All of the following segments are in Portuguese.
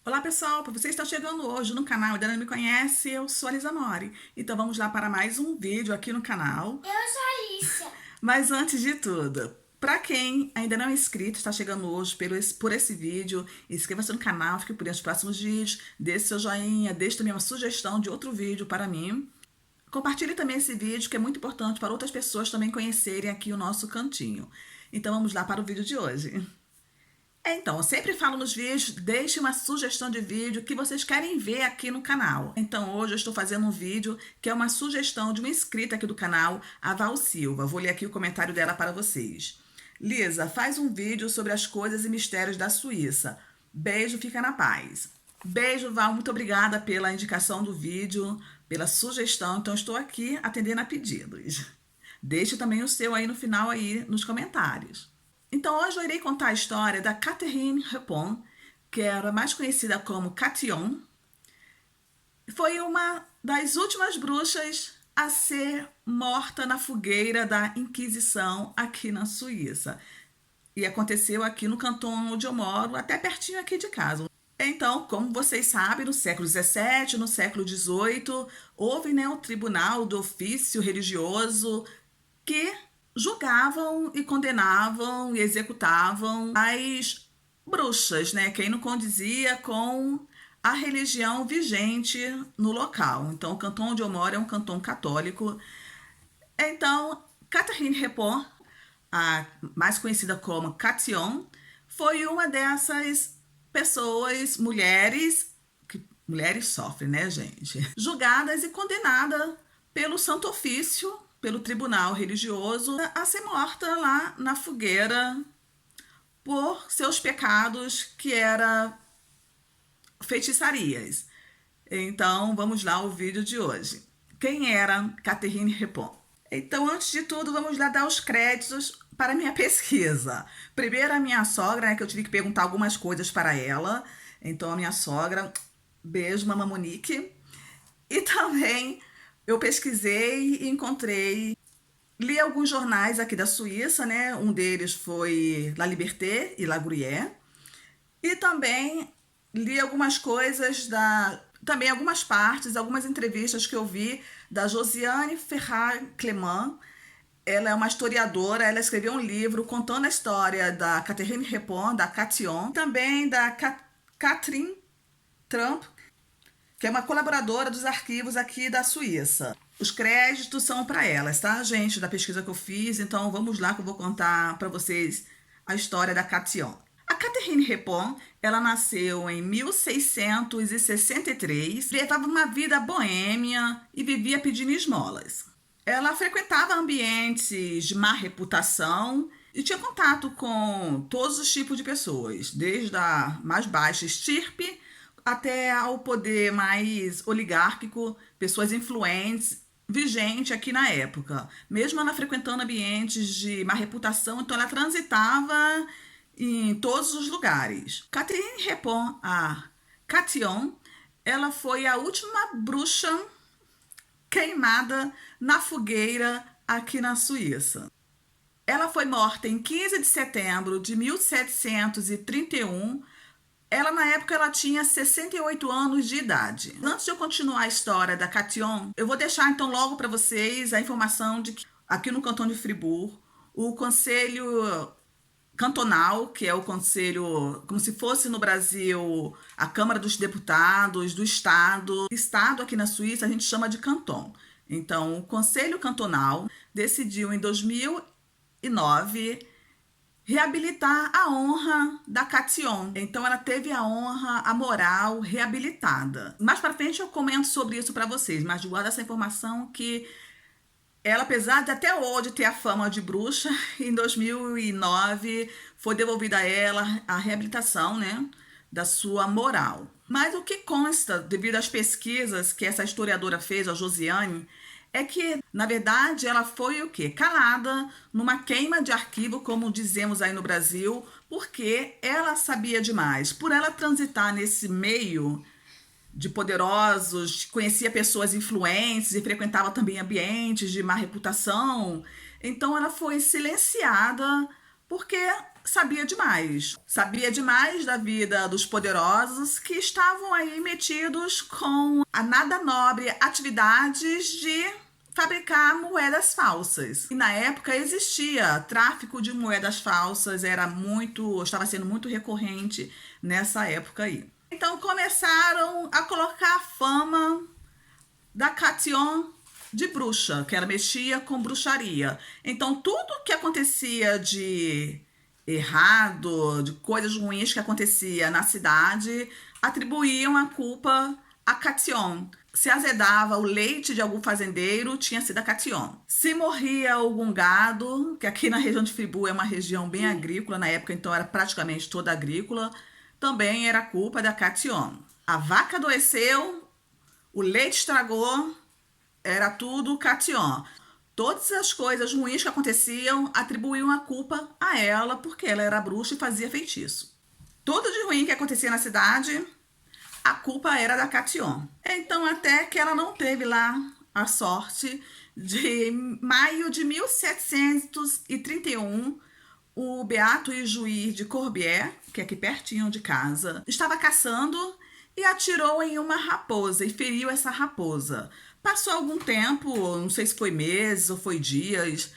Olá pessoal, para você que está chegando hoje no canal e ainda não me conhece, eu sou a Lisa Mori. Então vamos lá para mais um vídeo aqui no canal. Eu sou a Alicia. Mas antes de tudo, para quem ainda não é inscrito, está chegando hoje por esse vídeo, inscreva-se no canal, fique por dentro dos próximos vídeos, deixe seu joinha, deixe também uma sugestão de outro vídeo para mim. Compartilhe também esse vídeo, que é muito importante para outras pessoas também conhecerem aqui o nosso cantinho. Então vamos lá para o vídeo de hoje. Então, eu sempre falo nos vídeos, deixe uma sugestão de vídeo que vocês querem ver aqui no canal. Então, hoje eu estou fazendo um vídeo que é uma sugestão de uma inscrita aqui do canal, a Val Silva. Vou ler aqui o comentário dela para vocês. Lisa, faz um vídeo sobre as coisas e mistérios da Suíça. Beijo, fica na paz. Beijo, Val, muito obrigada pela indicação do vídeo, pela sugestão. Então, estou aqui atendendo a pedidos. Deixe também o seu aí no final aí nos comentários. Então, hoje eu irei contar a história da Catherine Repon, que era mais conhecida como Cation. Foi uma das últimas bruxas a ser morta na fogueira da Inquisição aqui na Suíça. E aconteceu aqui no canton onde eu moro, até pertinho aqui de casa. Então, como vocês sabem, no século XVII, no século XVIII, houve o Tribunal do Ofício Religioso que julgavam e condenavam e executavam as bruxas, né? Quem não condizia com a religião vigente no local. Então, o canton onde eu moro é um canton católico. Então, Catherine Repon, a mais conhecida como Cation, foi uma dessas pessoas, mulheres, que mulheres sofrem, né, gente? Julgadas e condenadas pelo Santo Ofício, pelo tribunal religioso, a ser morta lá na fogueira por seus pecados, que era feitiçarias. Então, vamos lá ao vídeo de hoje. Quem era Catherine Repon? Então, antes de tudo, vamos lá dar os créditos para a minha pesquisa. Primeiro, a minha sogra, né, que eu tive que perguntar algumas coisas para ela. Então, a minha sogra, beijo, mamãe Monique. E também eu pesquisei e encontrei, li alguns jornais aqui da Suíça, né? Um deles foi La Liberté e La Gruyère. E também li algumas coisas também algumas partes, algumas entrevistas que eu vi da Josiane Ferrar Clement. Ela é uma historiadora, ela escreveu um livro contando a história da Catherine Repon, da Cation, também da Catherine Trump, que é uma colaboradora dos arquivos aqui da Suíça. Os créditos são para elas, tá, gente, da pesquisa que eu fiz. Então, vamos lá que eu vou contar para vocês a história da Cation. A Catherine Repon, ela nasceu em 1663, levava uma vida boêmia e vivia pedindo esmolas. Ela frequentava ambientes de má reputação e tinha contato com todos os tipos de pessoas, desde a mais baixa estirpe até ao poder mais oligárquico, pessoas influentes, vigente aqui na época. Mesmo ela frequentando ambientes de má reputação, então ela transitava em todos os lugares. Catherine Repon, a Cation, ela foi a última bruxa queimada na fogueira aqui na Suíça. Ela foi morta em 15 de setembro de 1731. Ela, na época, ela tinha 68 anos de idade. Antes de eu continuar a história da Cation, eu vou deixar, então, logo para vocês a informação de que aqui no canton de Fribourg, o Conselho Cantonal, que é o conselho, como se fosse no Brasil, a Câmara dos Deputados, do Estado. Estado aqui na Suíça a gente chama de canton. Então, o Conselho Cantonal decidiu em 2009 reabilitar a honra da Cation. Então ela teve a honra, a moral reabilitada. Mais para frente eu comento sobre isso para vocês, mas guarda essa informação que ela, apesar de até hoje ter a fama de bruxa, em 2009 foi devolvida a ela a reabilitação, né, da sua moral. Mas o que consta, devido às pesquisas que essa historiadora fez, a Josiane, é que, na verdade, ela foi o quê? Calada numa queima de arquivo, como dizemos aí no Brasil, porque ela sabia demais. Por ela transitar nesse meio de poderosos, conhecia pessoas influentes e frequentava também ambientes de má reputação, então ela foi silenciada porque sabia demais. Sabia demais da vida dos poderosos que estavam aí metidos com a nada nobre atividades de fabricar moedas falsas. E na época existia tráfico de moedas falsas, estava sendo muito recorrente nessa época aí. Então começaram a colocar a fama da Catión de bruxa, que ela mexia com bruxaria. Então tudo que acontecia de errado, de coisas ruins que acontecia na cidade, atribuíam a culpa a Catión. Se azedava o leite de algum fazendeiro, tinha sido a Catión. Se morria algum gado, que aqui na região de Friburgo é uma região bem agrícola, na época então era praticamente toda agrícola, também era culpa da Catión. A vaca adoeceu, o leite estragou, era tudo Catión. Todas as coisas ruins que aconteciam atribuíam a culpa a ela, porque ela era bruxa e fazia feitiço. Tudo de ruim que acontecia na cidade, a culpa era da Catión. Então, até que ela não teve lá a sorte de maio de 1731, o beato e juiz de Corbière, que é aqui pertinho de casa, estava caçando e atirou em uma raposa e feriu essa raposa. Passou algum tempo, não sei se foi meses ou foi dias,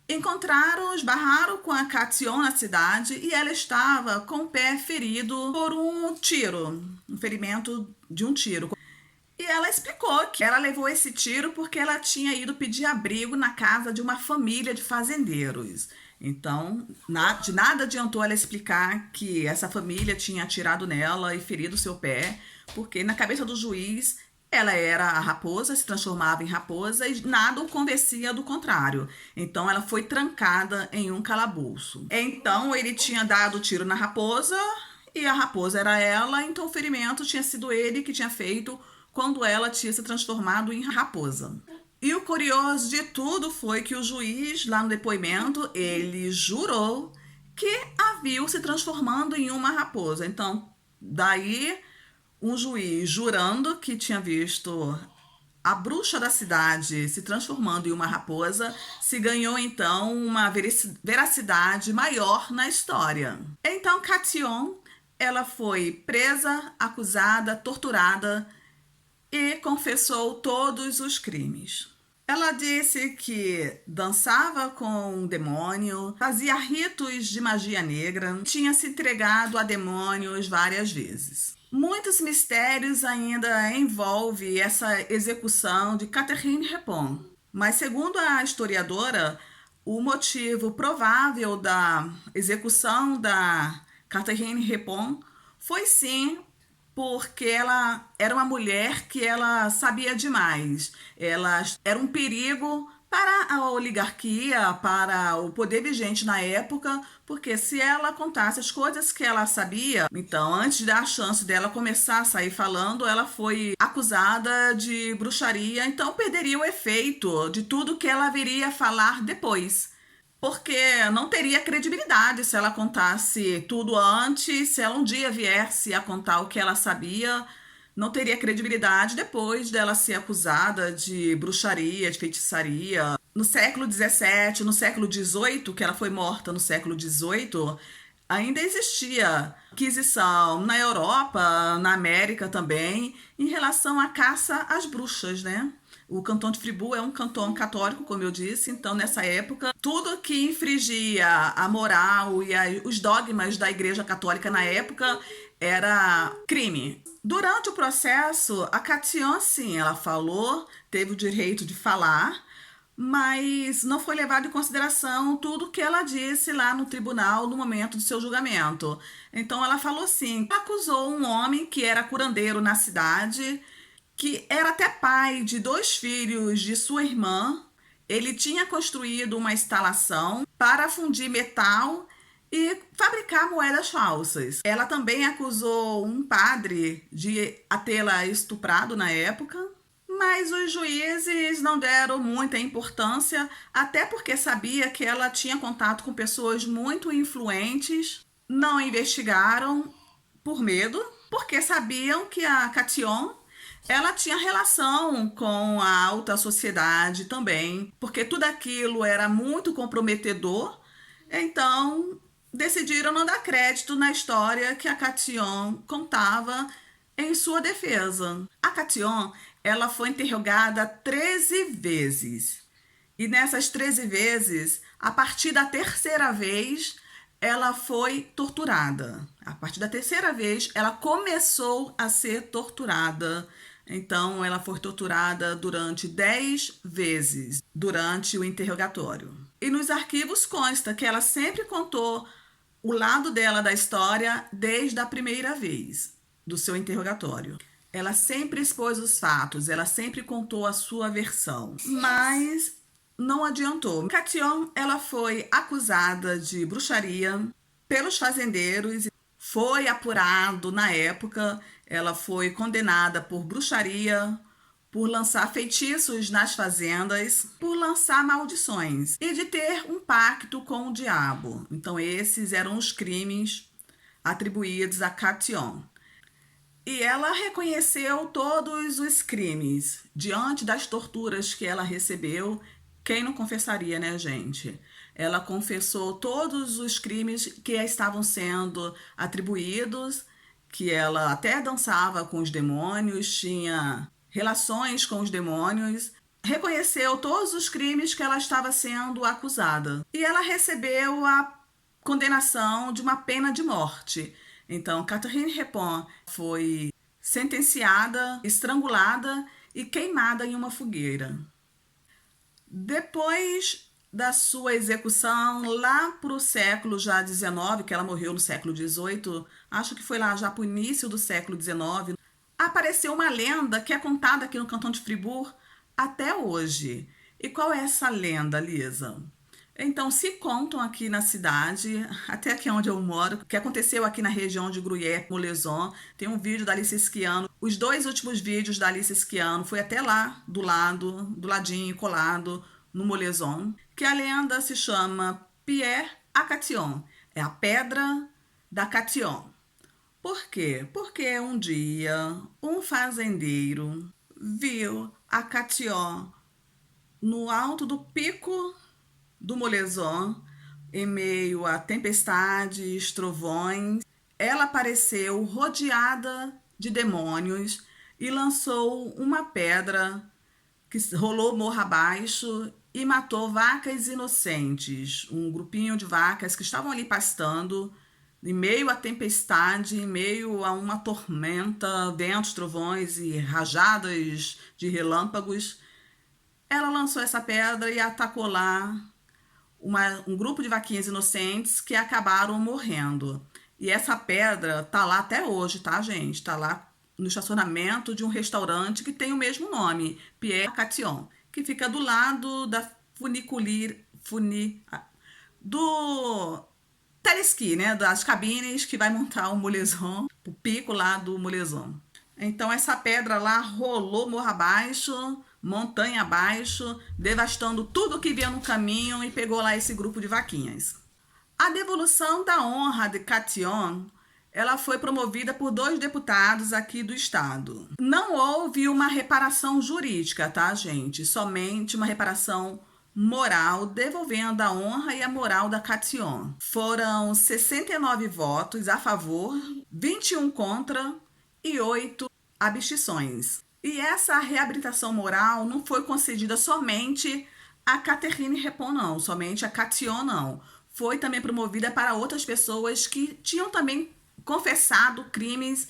esbarraram com a Catión na cidade e ela estava com o pé ferido por um ferimento de um tiro. E ela explicou que ela levou esse tiro porque ela tinha ido pedir abrigo na casa de uma família de fazendeiros. Então, de nada adiantou ela explicar que essa família tinha atirado nela e ferido seu pé, porque na cabeça do juiz ela era a raposa, se transformava em raposa e nada o convencia do contrário. Então ela foi trancada em um calabouço. Então ele tinha dado o tiro na raposa e a raposa era ela, então o ferimento tinha sido ele que tinha feito quando ela tinha se transformado em raposa. E o curioso de tudo foi que o juiz, lá no depoimento, ele jurou que a viu se transformando em uma raposa. Então, daí, um juiz jurando que tinha visto a bruxa da cidade se transformando em uma raposa, se ganhou, então, uma veracidade maior na história. Então, Catión, ela foi presa, acusada, torturada e confessou todos os crimes. Ela disse que dançava com um demônio, fazia ritos de magia negra, tinha se entregado a demônios várias vezes. Muitos mistérios ainda envolvem essa execução de Catherine Repon, mas segundo a historiadora, o motivo provável da execução da Catherine Repon foi sim porque ela era uma mulher que ela sabia demais. Ela era um perigo para a oligarquia, para o poder vigente na época, porque se ela contasse as coisas que ela sabia, então antes da chance dela começar a sair falando, ela foi acusada de bruxaria, então perderia o efeito de tudo que ela viria a falar depois. Porque não teria credibilidade se ela contasse tudo antes, se ela um dia viesse a contar o que ela sabia, não teria credibilidade depois dela ser acusada de bruxaria, de feitiçaria. No século XVII, no século XVIII, que ela foi morta no século XVIII, ainda existia inquisição na Europa, na América também, em relação à caça às bruxas, né? O cantão de Friburgo é um cantão católico, como eu disse, então nessa época, tudo que infringia a moral e os dogmas da Igreja Católica na época era crime. Durante o processo, a Catión, sim, ela falou, teve o direito de falar, mas não foi levado em consideração tudo que ela disse lá no tribunal no momento do seu julgamento. Então ela falou assim, acusou um homem que era curandeiro na cidade, que era até pai de 2 filhos de sua irmã. Ele tinha construído uma instalação para fundir metal e fabricar moedas falsas. Ela também acusou um padre de a tê-la estuprado na época, mas os juízes não deram muita importância, até porque sabia que ela tinha contato com pessoas muito influentes, não investigaram por medo, porque sabiam que a Catión ela tinha relação com a alta sociedade também, porque tudo aquilo era muito comprometedor, então decidiram não dar crédito na história que a Catión contava em sua defesa. A Catión, ela foi interrogada 13 vezes. E nessas 13 vezes, a partir da terceira vez, ela foi torturada. A partir da terceira vez, ela começou a ser torturada. Então, ela foi torturada durante 10 vezes durante o interrogatório. E nos arquivos consta que ela sempre contou o lado dela da história desde a primeira vez do seu interrogatório. Ela sempre expôs os fatos, ela sempre contou a sua versão, mas não adiantou. Catión, ela foi acusada de bruxaria pelos fazendeiros, foi apurado na época, ela foi condenada por bruxaria, por lançar feitiços nas fazendas, por lançar maldições e de ter um pacto com o diabo. Então esses eram os crimes atribuídos a Catión. E ela reconheceu todos os crimes diante das torturas que ela recebeu. Quem não confessaria, né, gente? Ela confessou todos os crimes que estavam sendo atribuídos, que ela até dançava com os demônios, tinha relações com os demônios, reconheceu todos os crimes que ela estava sendo acusada. E ela recebeu a condenação de uma pena de morte. Então, Catherine Hepon foi sentenciada, estrangulada e queimada em uma fogueira. Depois da sua execução, lá para o século já XIX, que ela morreu no século XVIII, acho que foi lá já para o início do século XIX, apareceu uma lenda que é contada aqui no Cantão de Fribourg até hoje. E qual é essa lenda, Lisa? Então, se contam aqui na cidade, até aqui onde eu moro, que aconteceu aqui na região de Gruyère-Moleson, tem um vídeo da Alice Schiano. Os 2 últimos vídeos da Alice Schiano foi até lá, do ladinho, colado, no Moleson, que a lenda se chama Pierre à Catión, é a pedra da Catión. Por quê? Porque um dia um fazendeiro viu a Catión no alto do pico do Moleson, em meio a tempestades, trovões. Ela apareceu rodeada de demônios e lançou uma pedra que rolou morro abaixo e matou vacas inocentes, um grupinho de vacas que estavam ali pastando em meio à tempestade, em meio a uma tormenta, ventos, trovões e rajadas de relâmpagos. Ela lançou essa pedra e atacou lá um grupo de vaquinhas inocentes que acabaram morrendo. E essa pedra tá lá até hoje, tá, gente? Tá lá no estacionamento de um restaurante que tem o mesmo nome, Pierre Catión, que fica do lado da do telesqui, né? Das cabines que vai montar o Moleson, o pico lá do Moleson. Então essa pedra lá rolou morro abaixo, montanha abaixo, devastando tudo que via no caminho e pegou lá esse grupo de vaquinhas. A devolução da honra de Catión, ela foi promovida por 2 deputados aqui do estado. Não houve uma reparação jurídica, tá, gente? Somente uma reparação moral, devolvendo a honra e a moral da Catión. Foram 69 votos a favor, 21 contra e 8 abstenções. E essa reabilitação moral não foi concedida somente a Catherine Hepon, não, somente a Catión, não. Foi também promovida para outras pessoas que tinham também confessado crimes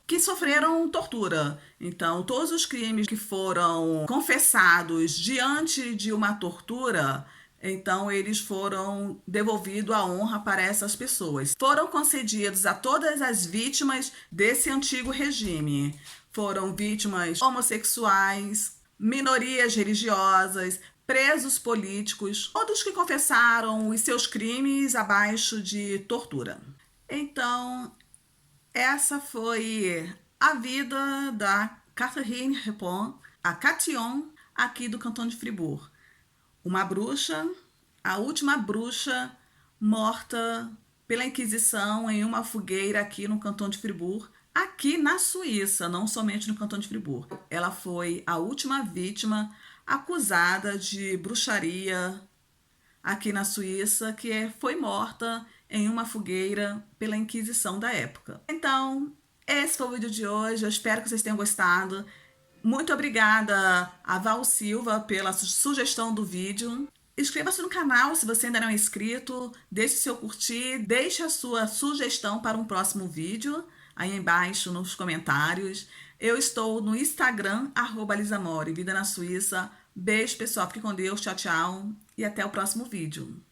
que sofreram tortura. Então, todos os crimes que foram confessados diante de uma tortura, então eles foram devolvidos a honra para essas pessoas. Foram concedidos a todas as vítimas desse antigo regime. Foram vítimas homossexuais, minorias religiosas, presos políticos, todos que confessaram os seus crimes abaixo de tortura. Então, essa foi a vida da Catherine Hepon, a Catión, aqui do Cantão de Fribourg. Uma bruxa, a última bruxa morta pela Inquisição em uma fogueira aqui no Cantão de Fribourg, aqui na Suíça, não somente no Cantão de Fribourg. Ela foi a última vítima acusada de bruxaria aqui na Suíça, que foi morta em uma fogueira pela Inquisição da época. Então, esse foi o vídeo de hoje. Eu espero que vocês tenham gostado. Muito obrigada a Val Silva pela sugestão do vídeo. Inscreva-se no canal se você ainda não é inscrito, deixe seu curtir, deixe a sua sugestão para um próximo vídeo aí embaixo nos comentários. Eu estou no Instagram, @lisamore, Vida na Suíça. Beijo, pessoal, fique com Deus, tchau, tchau e até o próximo vídeo.